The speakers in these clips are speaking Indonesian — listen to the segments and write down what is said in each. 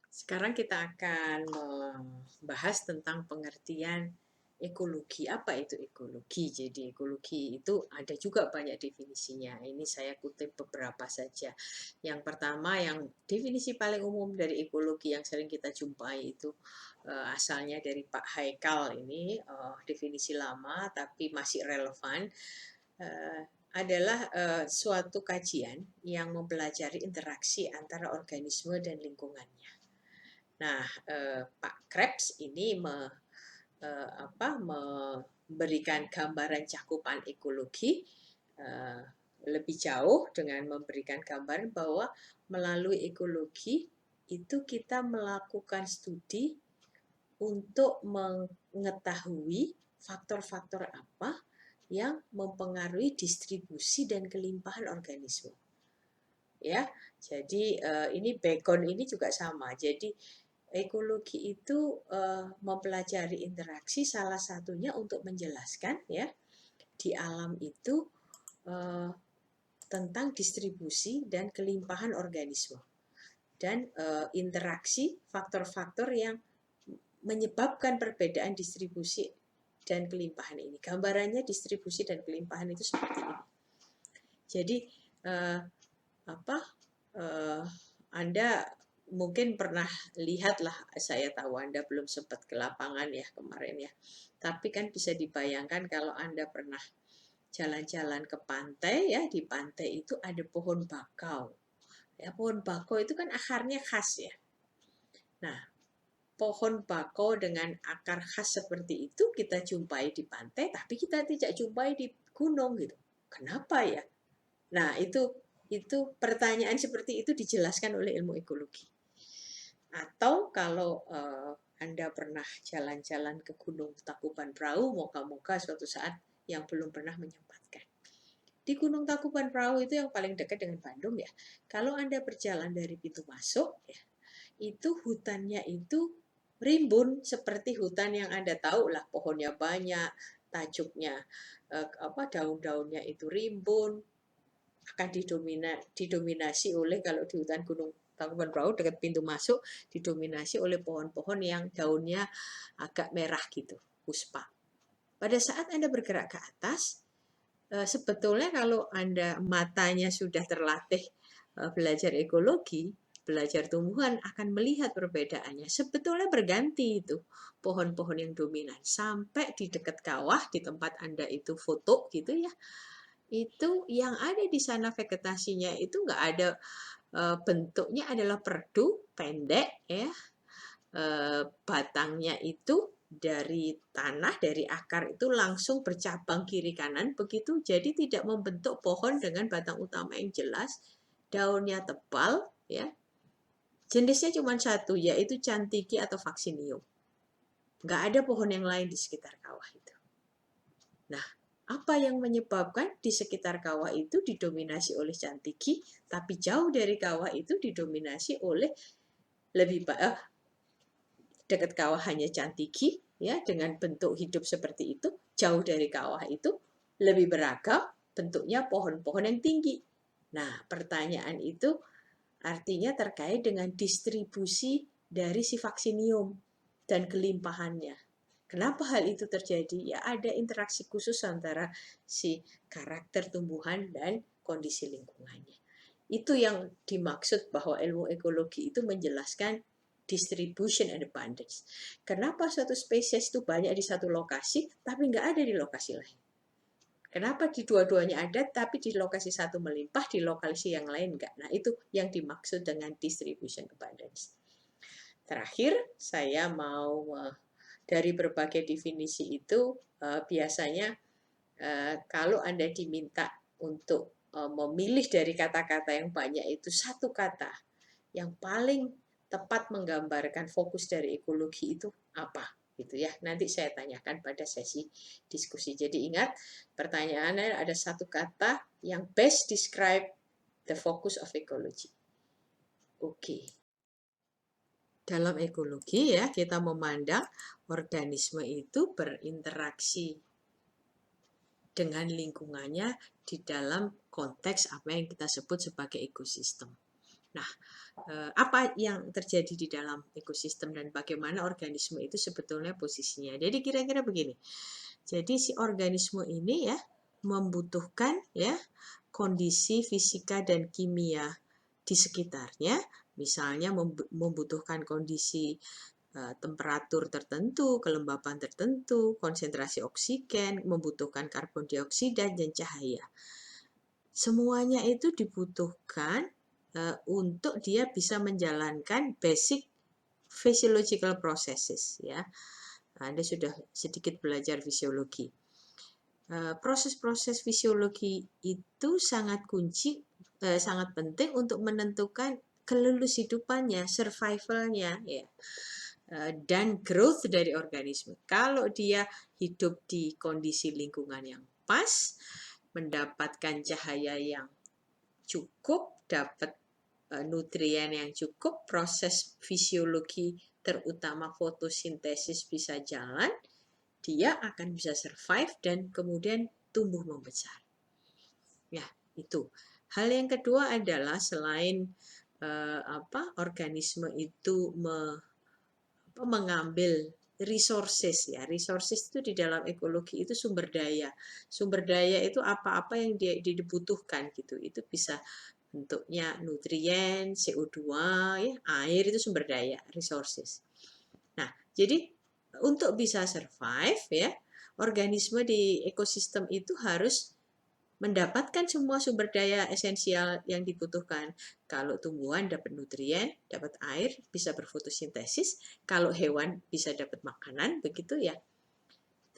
Sekarang kita akan membahas tentang pengertian ekologi. Apa itu ekologi? Jadi ekologi itu ada juga banyak definisinya. Ini saya kutip beberapa saja. Yang pertama, yang definisi paling umum dari ekologi yang sering kita jumpai itu asalnya dari Pak Haikal ini, definisi lama tapi masih relevan. Eh, adalah suatu kajian yang mempelajari interaksi antara organisme dan lingkungannya. Nah, Pak Krebs ini memberikan gambaran cakupan ekologi eh, lebih jauh dengan memberikan gambaran bahwa melalui ekologi itu kita melakukan studi untuk mengetahui faktor-faktor apa yang mempengaruhi distribusi dan kelimpahan organisme. Ya, jadi ini background ini juga sama. Jadi ekologi itu mempelajari interaksi salah satunya untuk menjelaskan ya di alam itu eh, tentang distribusi dan kelimpahan organisme dan interaksi faktor-faktor yang menyebabkan perbedaan distribusi dan kelimpahan ini. Gambarannya distribusi dan kelimpahan itu seperti ini. Jadi eh, apa eh, Anda mungkin pernah lihat lah, saya tahu Anda belum sempat ke lapangan ya kemarin ya. Tapi kan bisa dibayangkan kalau Anda pernah jalan-jalan ke pantai ya, di pantai itu ada pohon bakau. Ya, pohon bakau itu kan akarnya khas ya. Nah, pohon bakau dengan akar khas seperti itu kita jumpai di pantai, tapi kita tidak jumpai di gunung gitu. Kenapa ya? Nah, itu pertanyaan seperti itu dijelaskan oleh ilmu ekologi. Atau kalau Anda pernah jalan-jalan ke Gunung Tangkuban Perahu, moga-moga suatu saat yang belum pernah menyempatkan. Di Gunung Tangkuban Perahu itu yang paling dekat dengan Bandung ya. Kalau Anda berjalan dari pintu masuk ya, itu hutannya itu rimbun seperti hutan yang Anda tahu lah, pohonnya banyak, tajuknya daun-daunnya itu rimbun, akan didominasi oleh, kalau di hutan Gunung Tangkuban Perahu dekat pintu masuk, didominasi oleh pohon-pohon yang daunnya agak merah gitu, puspa. Pada saat Anda bergerak ke atas, sebetulnya kalau Anda matanya sudah terlatih belajar ekologi, belajar tumbuhan, akan melihat perbedaannya. Sebetulnya berganti itu pohon-pohon yang dominan. Sampai di dekat kawah, di tempat Anda itu foto gitu ya, itu yang ada di sana vegetasinya itu nggak ada, bentuknya adalah perdu pendek ya, batangnya itu dari tanah, dari akar itu langsung bercabang kiri kanan begitu, jadi tidak membentuk pohon dengan batang utama yang jelas, daunnya tebal ya, jenisnya cuma satu yaitu cantiki atau vaccinium, nggak ada pohon yang lain di sekitar kawah itu. Nah, apa yang menyebabkan di sekitar kawah itu didominasi oleh cantiki, tapi jauh dari kawah itu didominasi oleh lebih dekat kawah hanya cantiki ya, dengan bentuk hidup seperti itu, jauh dari kawah itu lebih beragam bentuknya pohon-pohon yang tinggi. Nah, pertanyaan itu artinya terkait dengan distribusi dari si vaccinium dan kelimpahannya. Kenapa hal itu terjadi? Ya ada interaksi khusus antara si karakter tumbuhan dan kondisi lingkungannya. Itu yang dimaksud bahwa ilmu ekologi itu menjelaskan distribution and abundance. Kenapa suatu spesies itu banyak di satu lokasi, tapi nggak ada di lokasi lain? Kenapa di dua-duanya ada, tapi di lokasi satu melimpah, di lokasi yang lain enggak? Nah, itu yang dimaksud dengan distribution abundance. Terakhir, saya mau dari berbagai definisi itu, biasanya kalau Anda diminta untuk memilih dari kata-kata yang banyak itu satu kata yang paling tepat menggambarkan fokus dari ekologi itu apa? Gitu ya. Nanti saya tanyakan pada sesi diskusi. Jadi ingat, pertanyaannya ada satu kata yang best describe the focus of ecology. Oke. Dalam ekologi ya, kita memandang organisme itu berinteraksi dengan lingkungannya di dalam konteks apa yang kita sebut sebagai ekosistem. Nah, apa yang terjadi di dalam ekosistem dan bagaimana organisme itu sebetulnya posisinya. Jadi kira-kira begini. Jadi si organisme ini ya membutuhkan ya kondisi fisika dan kimia di sekitarnya, misalnya membutuhkan kondisi temperatur tertentu, kelembapan tertentu, konsentrasi oksigen, membutuhkan karbon dioksida dan cahaya. Semuanya itu dibutuhkan untuk dia bisa menjalankan basic physiological processes ya. Anda sudah sedikit belajar fisiologi. Proses-proses fisiologi itu sangat sangat penting untuk menentukan kelulus hidupannya, survivalnya ya, dan growth dari organisme. Kalau dia hidup di kondisi lingkungan yang pas, mendapatkan cahaya yang cukup, dapat nutrien yang cukup, proses fisiologi terutama fotosintesis bisa jalan, dia akan bisa survive dan kemudian tumbuh membesar. Ya, itu. Hal yang kedua adalah selain organisme itu mengambil resources ya. Resources itu di dalam ekologi itu sumber daya. Sumber daya itu apa-apa yang dia dibutuhkan gitu. Itu bisa bentuknya nutrien, CO2, ya, air itu sumber daya, resources. Nah, jadi untuk bisa survive ya, organisme di ekosistem itu harus mendapatkan semua sumber daya esensial yang dibutuhkan. Kalau tumbuhan dapat nutrien, dapat air, bisa berfotosintesis. Kalau hewan bisa dapat makanan, begitu ya.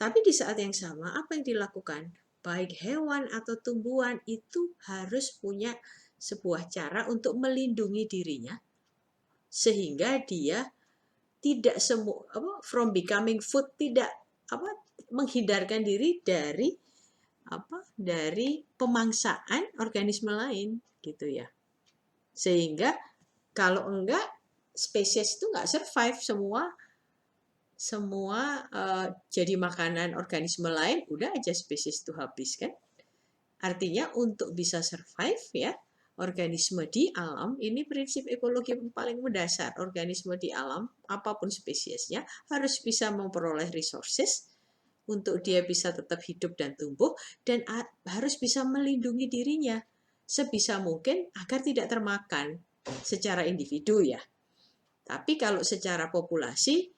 Tapi di saat yang sama, apa yang dilakukan? Baik hewan atau tumbuhan itu harus punya sebuah cara untuk melindungi dirinya, sehingga dia tidak semua from becoming food, tidak menghindarkan diri dari pemangsaan organisme lain gitu ya. Sehingga kalau enggak spesies itu enggak survive, semua jadi makanan organisme lain, udah aja spesies itu habis kan. Artinya untuk bisa survive ya, organisme di alam, ini prinsip ekologi paling mendasar. Organisme di alam, apapun spesiesnya, harus bisa memperoleh resources untuk dia bisa tetap hidup dan tumbuh, dan harus bisa melindungi dirinya sebisa mungkin agar tidak termakan secara individu ya. Tapi kalau secara populasi,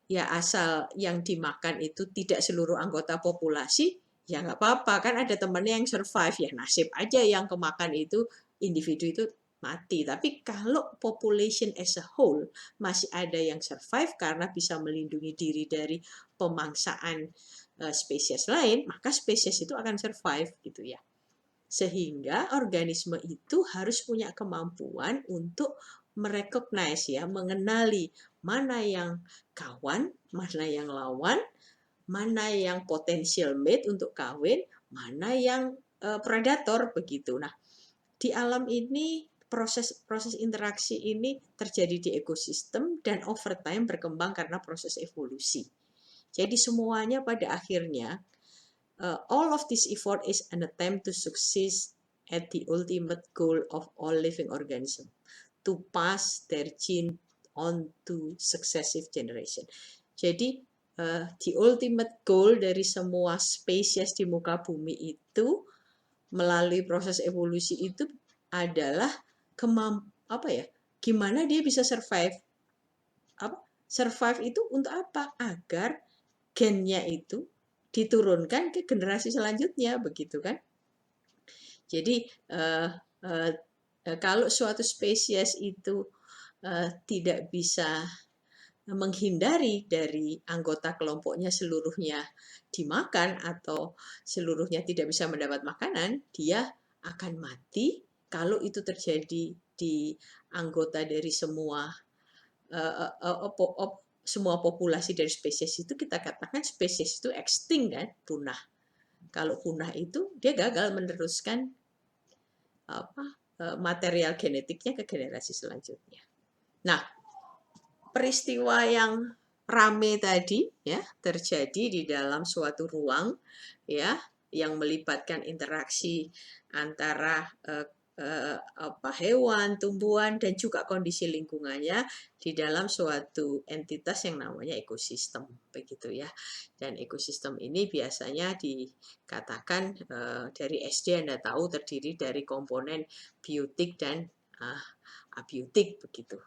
ya asal yang dimakan itu tidak seluruh anggota populasi, ya nggak apa-apa, kan ada temannya yang survive, ya nasib aja yang kemakan itu individu itu mati. Tapi kalau population as a whole masih ada yang survive karena bisa melindungi diri dari pemangsaan spesies lain, maka spesies itu akan survive gitu ya. Sehingga organisme itu harus punya kemampuan untuk merecognize ya, mengenali mana yang kawan, mana yang lawan, mana yang potensial mate untuk kawin, mana yang predator begitu. Nah, di alam ini proses interaksi ini terjadi di ekosistem dan over time berkembang karena proses evolusi. Jadi semuanya pada akhirnya all of this effort is an attempt to succeed at the ultimate goal of all living organisms, to pass their gene on to successive generation. Jadi the ultimate goal dari semua spesies di muka bumi itu melalui proses evolusi itu adalah gimana dia bisa survive. Survive itu untuk apa? Agar gennya itu diturunkan ke generasi selanjutnya, begitu kan? Jadi kalau suatu spesies itu tidak bisa menghindari dari anggota kelompoknya seluruhnya dimakan atau seluruhnya tidak bisa mendapat makanan, dia akan mati. Kalau itu terjadi di anggota dari semua populasi dari spesies itu, kita katakan spesies itu extinct kan, punah. Kalau punah itu dia gagal meneruskan material genetiknya ke generasi selanjutnya. Nah, peristiwa yang rame tadi ya terjadi di dalam suatu ruang ya yang melibatkan interaksi antara hewan, tumbuhan, dan juga kondisi lingkungannya di dalam suatu entitas yang namanya ekosistem, begitu ya. Dan ekosistem ini biasanya dikatakan dari SD Anda tahu terdiri dari komponen biotik dan abiotik begitu.